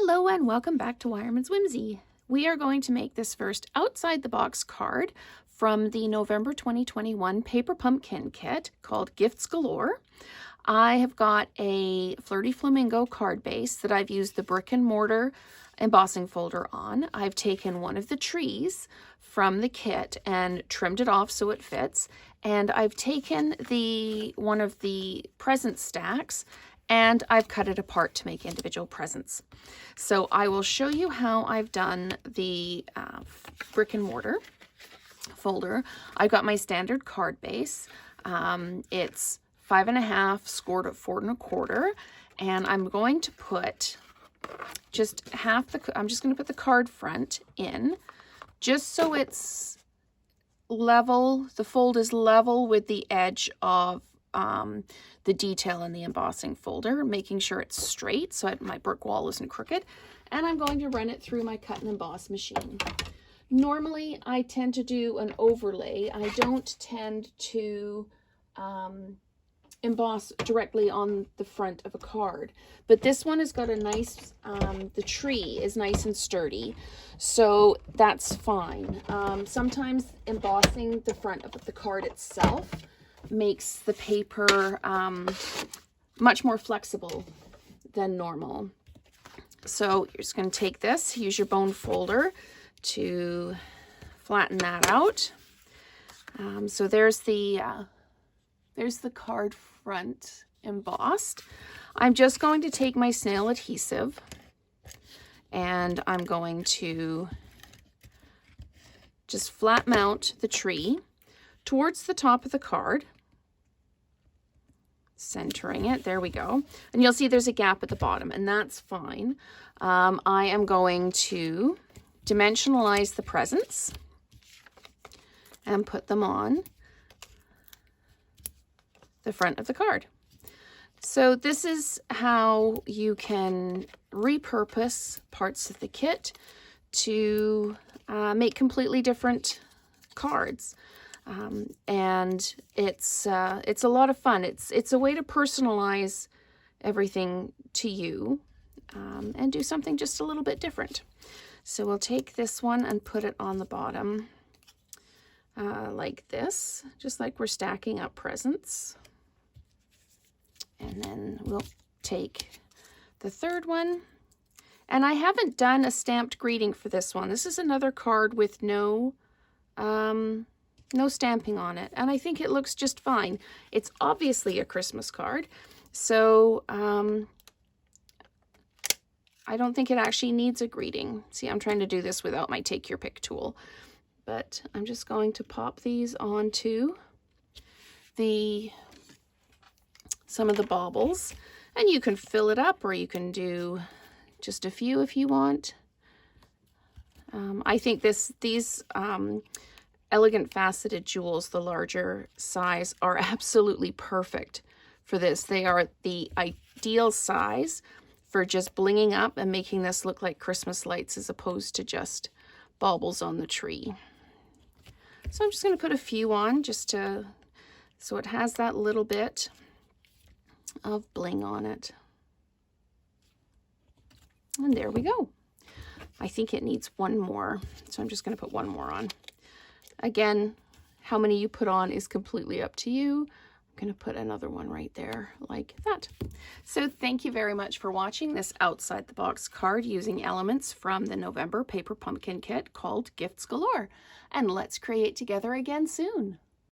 Hello and welcome back to Wireman's Whimsy. We are going to make this first outside the box card from the November 2021 Paper Pumpkin kit called Gifts Galore. I have got a Flirty Flamingo card base that I've used the brick and mortar embossing folder on. I've taken one of the trees from the kit and trimmed it off so it fits. And I've taken one of the present stacks and I've cut it apart to make individual presents. So I will show you how I've done the brick and mortar folder. I've got my standard card base. It's 5.5 scored at 4 1/4, and I'm going to put just half I'm just going to put the card front in just so it's level. The fold is level with the edge of the detail in the embossing folder, making sure it's straight so my brick wall isn't crooked. And I'm going to run it through my cut and emboss machine. Normally I tend to do an overlay. I don't tend to emboss directly on the front of a card, but this one has got a nice the tree is nice and sturdy, so that's fine. Sometimes embossing the front of the card itself makes the paper much more flexible than normal. So you're just going to take this, use your bone folder to flatten that out. So there's the card front embossed. I'm just going to take my snail adhesive and I'm going to just flat mount the tree towards the top of the card, centering it. There we go. And you'll see there's a gap at the bottom, and that's fine. I am going to dimensionalize the presents and put them on the front of the card. So this is how you can repurpose parts of the kit to make completely different cards. And it's a lot of fun. It's a way to personalize everything to you and do something just a little bit different. So we'll take this one and put it on the bottom like this, just like we're stacking up presents. And then we'll take the third one. And I haven't done a stamped greeting for this one. This is another card with no stamping on it, and I think it looks just fine. It's obviously a Christmas card, so I don't think it actually needs a greeting. See, I'm trying to do this without my take your pick tool, but I'm just going to pop these onto some of the baubles, and you can fill it up or you can do just a few if you want. I think these elegant faceted jewels, the larger size, are absolutely perfect for this. They are the ideal size for just blinging up and making this look like Christmas lights as opposed to just baubles on the tree. So I'm just going to put a few on so it has that little bit of bling on it. And there we go. I think it needs one more, so I'm just going to put one more on. Again, how many you put on is completely up to you. I'm going to put another one right there like that. So thank you very much for watching this outside the box card using elements from the November Paper Pumpkin kit called Gifts Galore. And let's create together again soon.